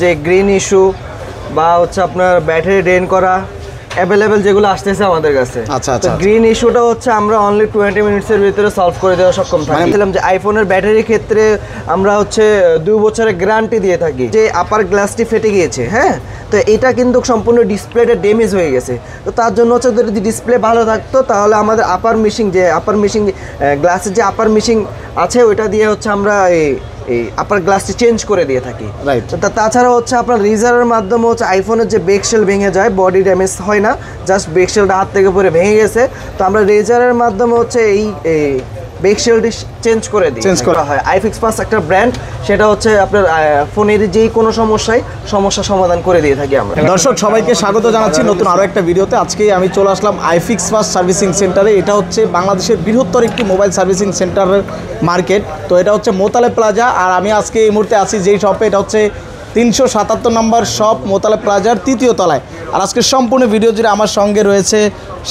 যে green issue বা হচ্ছে আপনার ব্যাটারি ড্রেন করা অ্যাভেলেবেল যেগুলো আসতেছে আমাদের কাছে। তো গ্রিন ইস্যুটা হচ্ছে আমরা অনলি 20 মিনিটসের ভিতরে সলভ করে দেওয়া সক্ষম থাকি। যে আইফোনের ব্যাটারির ক্ষেত্রে আমরা হচ্ছে 2 বছরের গ্যারান্টি দিয়ে থাকি। যে আপার গ্লাসটি ফেটে গিয়েছে, হ্যাঁ, তো এটা কিন্তু সম্পূর্ণ ডিসপ্লেটা ড্যামেজ হয়ে গেছে। তো তার জন্য হচ্ছে যদি ডিসপ্লে ভালো থাকতো তাহলে আমাদের আপার মিশিং গ্লাসের যে আপার মিশিং আছে ওইটা দিয়ে হচ্ছে আমরা এই আপার গ্লাসটি চেঞ্জ করে দিয়ে থাকি। তাছাড়া হচ্ছে আপনার রিজারের মাধ্যমে হচ্ছে আইফোনের যে বেকশেল ভেঙে যায়, বডি ড্যামেজ হয় না, জাস্ট বেকশেলটা হাত থেকে পরে ভেঙে গেছে। তো আমরা রেজারের মাধ্যমে হচ্ছে এই বেকশেলটি চেঞ্জ করে দিই, চেঞ্জ করা হয়। আইফিক্স পাস একটা ব্র্যান্ড, সেটা হচ্ছে আপনার ফোনের যেই কোনো সমস্যা সমাধান করে দিয়ে থাকি আমরা। দর্শক সবাইকে স্বাগত জানাচ্ছি নতুন আরও একটা ভিডিওতে। আজকে আমি চলে আসলাম আইফিক্স পাস সার্ভিসিং সেন্টারে। এটা হচ্ছে বাংলাদেশের বৃহত্তর একটি মোবাইল সার্ভিসিং সেন্টারের মার্কেট। তো এটা হচ্ছে মোতালেব প্লাজা। আর আমি আজকে এই মুহূর্তে আছি যেই শপে, এটা হচ্ছে 377 নম্বর শপ, মোতালেব প্লাজার 3য় তলায়। আর আজকে সম্পূর্ণ ভিডিও জুড়ে আমার সঙ্গে রয়েছে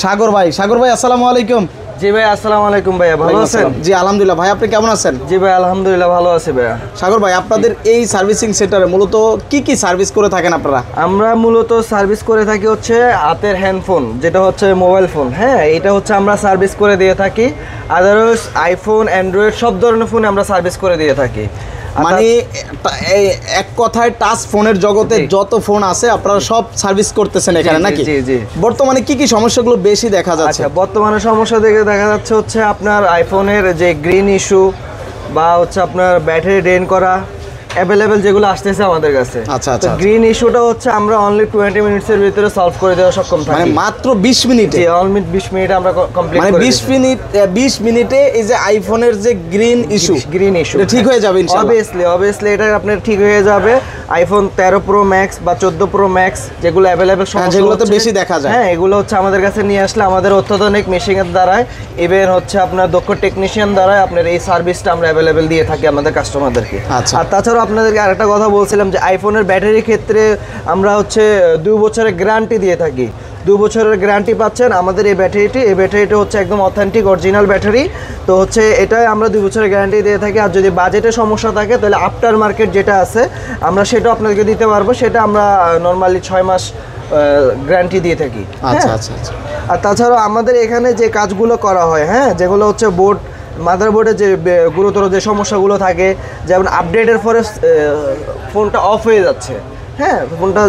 সাগর ভাই। সাগর ভাই, আসসালামু আলাইকুম। জি ভাই, আসসালামু আলাইকুম ভাইয়া, ভালো আছেন? জি আলহামদুলিল্লাহ। ভাই আপনি কেমন আছেন? জি ভাই, আলহামদুলিল্লাহ ভালো আছি ভাইয়া। সাগর ভাই, আপনাদের এই সার্ভিসিং সেন্টারে মূলত কি সার্ভিস করে থাকেন আপনারা? আমরা মূলত সার্ভিস করে থাকি হচ্ছে হাতের হ্যান্ডফোন, যেটা হচ্ছে মোবাইল ফোন, হ্যাঁ, এটা হচ্ছে আমরা সার্ভিস করে দিয়ে থাকি। আদারওয়াইজ আইফোন, অ্যান্ড্রয়েড সব ধরনের ফোনে আমরা সার্ভিস করে দিয়ে থাকি। মানে এক কথায় টাচ ফোনের জগতে যত ফোন আছে আপনারা সব সার্ভিস করতেছেন এখানে নাকি? জি জি। বর্তমানে কি সমস্যাগুলো বেশি দেখা যাচ্ছে? বর্তমানে সমস্যা দেখা যাচ্ছে হচ্ছে আপনার আইফোনের যে গ্রিন ইস্যু বা হচ্ছে আপনার ব্যাটারি ড্রেন করা অ্যাভেলেবেল যেগুলো আসতেছে আমাদের কাছে। তো গ্রিন ইস্যুটা হচ্ছে আমরা অনলি 20 মিনিটসের ভিতরে সলভ করে দেওয়া সক্ষম থাকি। মানে মাত্র 20 মিনিটে? জি, অনলি 20 মিনিটে আমরা কমপ্লিট করে দিই। মানে 20 মিনিটে এই যে আইফোনের যে গ্রিন ইস্যু এটা ঠিক হয়ে যাবে ইনশাআল্লাহ? অবভিয়াসলি এটা আপনার ঠিক হয়ে যাবে। আইফোন 13 প্রো ম্যাক্স বা 14 প্রো ম্যাক্স যেগুলো অ্যাভেলেবেল, যেগুলো তো বেশি দেখা যায়, হ্যাঁ, এগুলো হচ্ছে আমাদের কাছে নিয়ে আসলে আমাদের অত্যাধুনিক মেশিনের দ্বারাই, ইভেন হচ্ছে আপনার দক্ষ টেকনিশিয়ান দ্বারাই আপনার এই সার্ভিসটা আমরা অ্যাভেলেবেল দিয়ে থাকি আমাদের কাস্টমারদেরকে। আর তাছাড়াও আপনাদেরকে আরেকটা কথা বলছিলাম যে আইফোনের ব্যাটারির ক্ষেত্রে আমরা হচ্ছে 2 বছরের গ্যারান্টি দিয়ে থাকি। 2 বছরের গ্যারান্টি পাচ্ছেন আমাদের এই ব্যাটারিটা হচ্ছে একদম অথেন্টিক অরিজিনাল ব্যাটারি। তো হচ্ছে এটাই আমরা 2 বছরের গ্যারান্টি দিয়ে থাকি। আর যদি বাজেটের সমস্যা থাকে তাহলে আফটার মার্কেট যেটা আছে আমরা সেটা আপনাদেরকে দিতে পারবো। সেটা আমরা নর্মালি 6 মাস গ্যারান্টি দিয়ে থাকি। আর তাছাড়াও আমাদের এখানে যে কাজগুলো করা হয়, হ্যাঁ, যেগুলো হচ্ছে মাদারবোর্ডে যে গুরুতর যে সমস্যাগুলো থাকে, যেমন আপডেটের পরে ফোনটা অফ হয়ে যাচ্ছে, হ্যাঁ, ফোনটা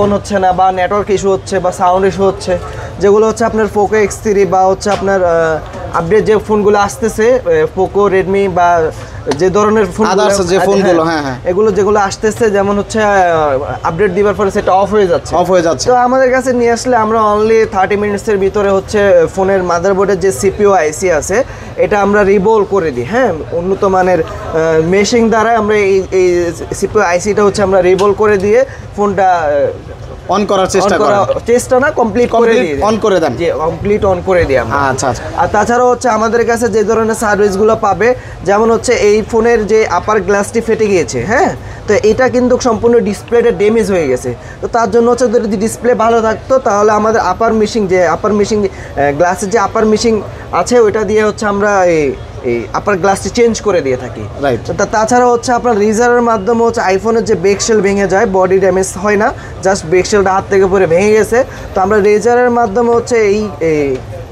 অন হচ্ছে না, বা নেটওয়ার্ক ইস্যু হচ্ছে বা সাউন্ড ইস্যু হচ্ছে, যেগুলো হচ্ছে আপনার পোকো X3 বা হচ্ছে আপনার আপডেট যে ফোনগুলো আসতেছে, পোকো, রেডমি বা যে ধরনের ফোনগুলো, হ্যাঁ, এগুলো যেগুলো আসতেছে, যেমন হচ্ছে আপডেট দিবার পরে সেটা অফ হয়ে যাচ্ছে। তো আমাদের কাছে নিয়ে আসলে আমরা অনলি 30 মিনিটসের ভিতরে হচ্ছে ফোনের মাদারবোর্ডের যে CPU আইসি আছে এটা আমরা রিভলভ করে দিই, হ্যাঁ, উন্নত মানের মেশিং দ্বারা আমরা এই CPU আইসিটা হচ্ছে আমরা রিভলভ করে দিয়ে ফোনটা অন করার চেষ্টা না, কমপ্লিট করে দিই, অন করে দেন। যে কমপ্লিট অন করে দিই আমরা। আচ্ছা। আর তাছাড়াও হচ্ছে আমাদের কাছে যে ধরনের সার্ভিসগুলো পাবে, যেমন হচ্ছে এই ফোনের যে আপার গ্লাসটি ফেটে গিয়েছে, হ্যাঁ, তো এটা কিন্তু সম্পূর্ণ ডিসপ্লেটা ড্যামেজ হয়ে গেছে। তো তার জন্য হচ্ছে যদি ডিসপ্লে ভালো থাকতো তাহলে আমাদের আপার মিশিং গ্লাসের যে আপার মিশিং আছে ওইটা দিয়ে হচ্ছে আমরা এই আপার গ্লাসটি চেঞ্জ করে দিয়ে থাকি। তাছাড়া হচ্ছে আপনার রিজারের মাধ্যমে হচ্ছে আইফোনের যে বেকশেল ভেঙে যায়, বডি ড্যামেজ হয় না, জাস্ট বেকশেলটা হাত থেকে পরে ভেঙে গেছে। তো আমরা রেজারের মাধ্যমে হচ্ছে এই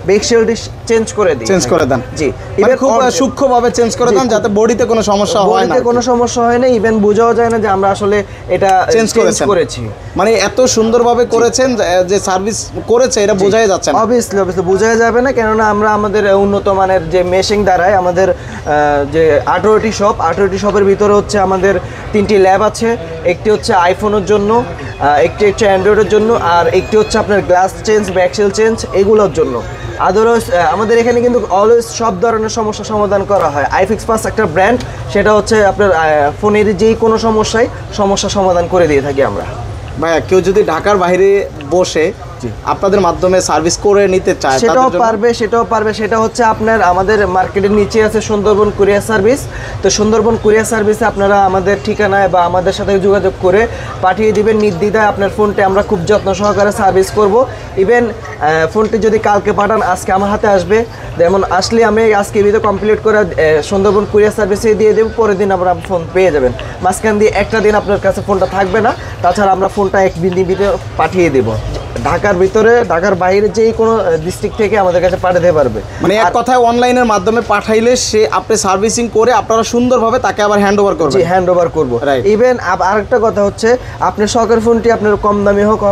বেকশেলটি চেঞ্জ করে দেন। জি, মানে খুব সূক্ষ্মভাবে চেঞ্জ করে দেন যাতে বডিতে কোনো সমস্যা হয় না। কোনো সমস্যা হয় না, ইভেন বোঝাও যায় না যে আমরা আসলে এটা চেঞ্জ করেছি। মানে এত সুন্দরভাবে করেছেন যে সার্ভিস করেছে এটা বোঝাই যাচ্ছে না। অবভিয়াসলি বোঝাই যাবে না, কেননা আমরা আমাদের উন্নত মানের যে মেশিং দ্বারাই আমাদের যে 18টি শপের ভিতরে হচ্ছে আমাদের 3টি ল্যাব আছে। একটি হচ্ছে আইফোনের জন্য, একটি হচ্ছে অ্যান্ড্রয়েডের জন্য, আর একটি হচ্ছে আপনার গ্লাস চেঞ্জ, ব্যাকশেল চেঞ্জ এগুলোর জন্য। আদারওয়াইজ আমাদের এখানে কিন্তু অলওয়েজ সব ধরনের সমস্যা সমাধান করা হয়। আইফিক্স পাস একটা ব্র্যান্ড, সেটা হচ্ছে আপনার ফোনের যেই কোনো সমস্যা সমাধান করে দিয়ে থাকি আমরা। ভাইয়া, কেউ যদি ঢাকার বাইরে বসে জি, আপনাদের মাধ্যমে সার্ভিস করে নিতে চায় সেটাও পারবে। সেটা হচ্ছে আপনার আমাদের মার্কেটের নিচে আছে সুন্দরবন কুরিয়ার সার্ভিস। তো সুন্দরবন কুরিয়ার সার্ভিসে আপনারা আমাদের ঠিকানায় বা আমাদের সাথে যোগাযোগ করে পাঠিয়ে দিবেন নির্দ্বিধায় আপনার ফোনটি। আমরা খুব যত্ন সহকারে সার্ভিস করব। ইভেন ফোনটি যদি কালকে পাঠান আজকে আমার হাতে আসবে, যেমন আসলে আমি আজকে ভিডিও কমপ্লিট করে সুন্দরবন কুরিয়ার সার্ভিসে দিয়ে দেবো, পরের দিন আপনারা ফোন পেয়ে যাবেন। মাঝখান দিয়ে একটা দিন আপনার কাছে ফোনটা থাকবে না। তাছাড়া আমরা ফোনটা এক দিন ভিতরে পাঠিয়ে দেবো। ঢাকার ভিতরে, ঢাকার বাইরে যেই কোনো ডিস্ট্রিক্ট থেকে আমাদের কাছে পাঠাতে পারবে। মানে এক কথায় অনলাইনের মাধ্যমে পাঠাইলে সে আপনি সার্ভিসিং করে আপনারা সুন্দরভাবে তাকে আবার হ্যান্ড ওভার করবেন। জি, হ্যান্ড ওভার করবো। ইভেন আরেকটা কথা হচ্ছে, আপনার শখের ফোনটি আপনার কম দামি হোক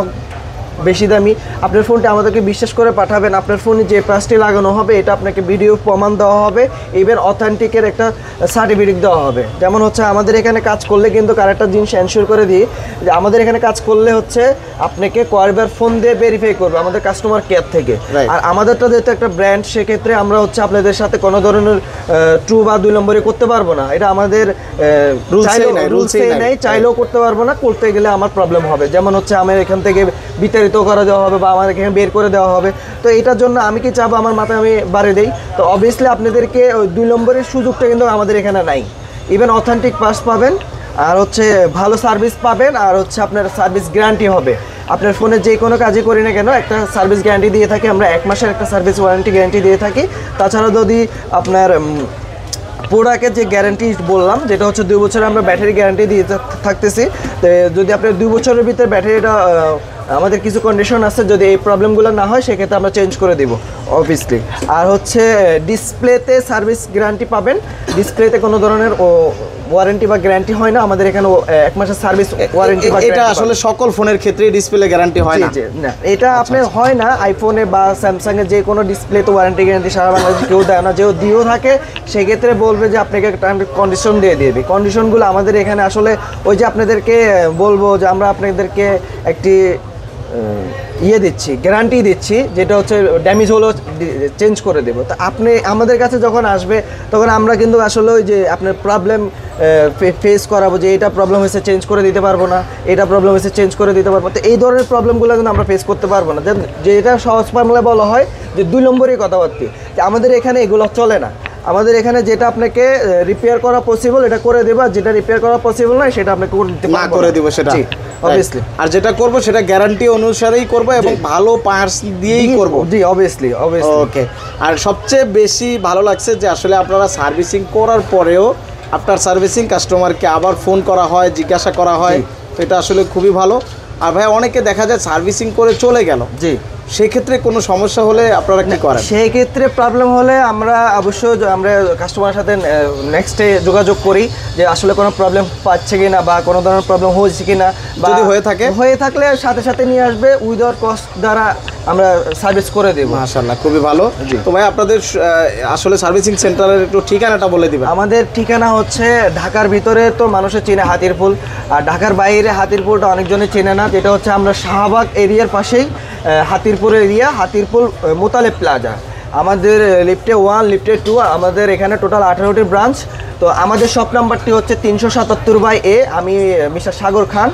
বেশি দামি, আপনার ফোনটি আমাদেরকে বিশ্বাস করে পাঠাবেন। আপনার ফোনে যে প্রাইসটি লাগানো হবে এটা আপনাকে ভিডিও প্রমাণ দেওয়া হবে, ইভেন অথেন্টিকের একটা সার্টিফিকেট দেওয়া হবে। যেমন হচ্ছে আমাদের এখানে কাজ করলে কিন্তু আরেকটা জিনিস এনশিওর করে দিই যে আমাদের এখানে কাজ করলে হচ্ছে আপনাকে কয়েকবার ফোন দিয়ে ভেরিফাই করবে আমাদের কাস্টমার কেয়ার থেকে। আর আমাদেরটা যেহেতু একটা ব্র্যান্ড, সেক্ষেত্রে আমরা হচ্ছে আপনাদের সাথে কোনো ধরনের ট্রু বা 2 নম্বরই করতে পারবো না। এটা আমাদের রুলসেই নেই, চাইলেও করতে পারবো না। করতে গেলে আমার প্রবলেম হবে। যেমন হচ্ছে আমার এখান থেকে বিতাড়িত করে দেওয়া হবে বা আমার এখানে বের করে দেওয়া হবে। তো এটার জন্য আমি কি চাবো আমার মাথায় আমি বাড়িয়ে দেই। তো অবভিয়াসলি আপনাদেরকে ওই 2 নম্বরের সুযোগটা কিন্তু আমাদের এখানে নাই। ইভেন অথেন্টিক পাস পাবেন, আর হচ্ছে ভালো সার্ভিস পাবেন, আর হচ্ছে আপনার সার্ভিস গ্যারান্টি হবে। আপনার ফোনে যে কোনো কাজই করি না কেন একটা সার্ভিস গ্যারান্টি দিয়ে থাকি আমরা। 1 মাসের একটা সার্ভিস ওয়ারেন্টি গ্যারান্টি দিয়ে থাকি। তাছাড়া যদি আপনার প্রোডাক্টের যে গ্যারান্টি বললাম, যেটা হচ্ছে 2 বছরের আমরা ব্যাটারি গ্যারান্টি দিয়ে থাকতেছি। তো যদি আপনার 2 বছরের ভিতরে ব্যাটারিটা আমাদের কিছু কন্ডিশন আছে, যদি এই প্রবলেমগুলো না হয় সেক্ষেত্রে আমরা চেঞ্জ করে দিব অবভিয়াসলি। আর হচ্ছে ডিসপ্লেতে সার্ভিস গ্যারান্টি পাবেন। ডিসপ্লেতে কোনো ধরনের ওয়ারেন্টি বা গ্যারান্টি হয় না। আমাদের এখানে 1 মাসের সার্ভিস ওয়ারেন্টি বা এটা আসলে সকল ফোনের ক্ষেত্রে ডিসপ্লে গ্যারান্টি হয় না। না, এটা আপনার হয় না। আইফোনে বা স্যামসাংয়ে যে কোনো ডিসপ্লেতে ওয়ারেন্টি গ্যারান্টি সারা বাংলাদেশে কেউ দেয় না। যেও দিয়েও থাকে সেক্ষেত্রে বলবে যে আপনাকে একটা কন্ডিশন দিয়ে দেবে। কন্ডিশনগুলো আমাদের এখানে আসলে ওই যে আপনাদেরকে বলবো যে আমরা আপনাদেরকে একটি দিচ্ছি, গ্যারান্টি দিচ্ছি, যেটা হচ্ছে ড্যামেজ হলেও চেঞ্জ করে দেবো। তো আপনি আমাদের কাছে যখন আসবে তখন আমরা কিন্তু আসলে ওই যে আপনার প্রবলেম ফেস করাবো যে এটা প্রবলেম হয়েছে চেঞ্জ করে দিতে পারবো না, এটা প্রবলেম হয়েছে চেঞ্জ করে দিতে পারবো। তো এই ধরনের প্রবলেমগুলো কিন্তু আমরা ফেস করতে পারবো না। যে এটা সহজ বাংলায় বলা হয় যে 2 নম্বরই কথাবার্তা। যে আমাদের এখানে এগুলো চলে না। আমাদের এখানে যেটা আপনাকে রিপেয়ার করা পসিবল এটা করে দেবো, আর যেটা রিপেয়ার করা পসিবল নয় সেটা আপনাকে করে দিব সেটা অবভিয়াসলি। আর যেটা করব সেটা গ্যারান্টি অনুসারেই করব এবং ভালো পার্টস দিয়েই করব। জি, অবভিয়াসলি। ওকে। আর সবচেয়ে বেশি ভালো লাগছে যে আসলে আপনারা সার্ভিসিং করার পরেও আফটার সার্ভিসিং কাস্টমারকে আবার ফোন করা হয়, জিজ্ঞাসা করা হয়। তো এটা আসলে খুবই ভালো। আর ভাই অনেকে দেখা যায় সার্ভিসিং করে চলে গেল, জি, সেক্ষেত্রে কোনো সমস্যা হলে আপনারা কি করেন? সেই ক্ষেত্রে প্রবলেম হলে আমরা অবশ্যই আমরা কাস্টমারের সাথে নেক্সটে যোগাযোগ করি যে আসলে কোনো প্রবলেম পাচ্ছে কিনা বা কোনো ধরনের প্রবলেম হয়েছে কিনা, যদি হয়ে থাকলে সাথে সাথে নিয়ে আসবে, উইদাউট কস্ট দ্বারা আমরা সার্ভিস করে দেব। মাশাআল্লাহ, খুবই ভালো। তো ভাই আপনাদের আসলে সার্ভিসিং সেন্টারের একটু ঠিকানাটা বলে দিবেন। আমাদের ঠিকানা হচ্ছে ঢাকার ভিতরে তো মানুষের চেনে হাতিরপুল, আর ঢাকার বাইরে হাতিরপুলটা অনেকজনের চেনে না। যেটা হচ্ছে আমরা শাহবাগ এরিয়ার পাশেই হাতিরপুর এরিয়া, হাতিরপুল মোতালেব প্লাজা। আমাদের লিফটে 1, লিফটে 2, আমাদের এখানে টোটাল 18টি ব্রাঞ্চ। তো আমাদের শপ নাম্বারটি হচ্ছে 377/A। আমি মিস্টার সাগর খান,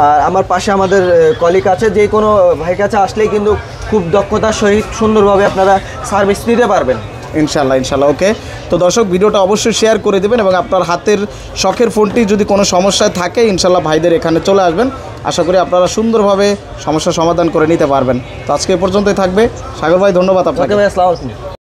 আর আমার পাশে আমাদের কলিগ আছে। যে কোনো ভাইয়ের কাছে আসলেই কিন্তু খুব দক্ষতার সহিত সুন্দরভাবে আপনারা সার্ভিস নিতে পারবেন ইনশাল্লাহ। ওকে। তো দর্শক, ভিডিওটা অবশ্যই শেয়ার করে দেবেন এবং আপনার হাতের শখের ফোনটি যদি কোনো সমস্যায় থাকে ইনশাল্লাহ ভাইদের এখানে চলে আসবেন। আশা করি আপনারা সুন্দরভাবে সমস্যার সমাধান করে নিতে পারবেন। তো আজকে এ পর্যন্তই থাকবে। সাগর ভাই, ধন্যবাদ আপনাকে। আসসালামু আলাইকুম।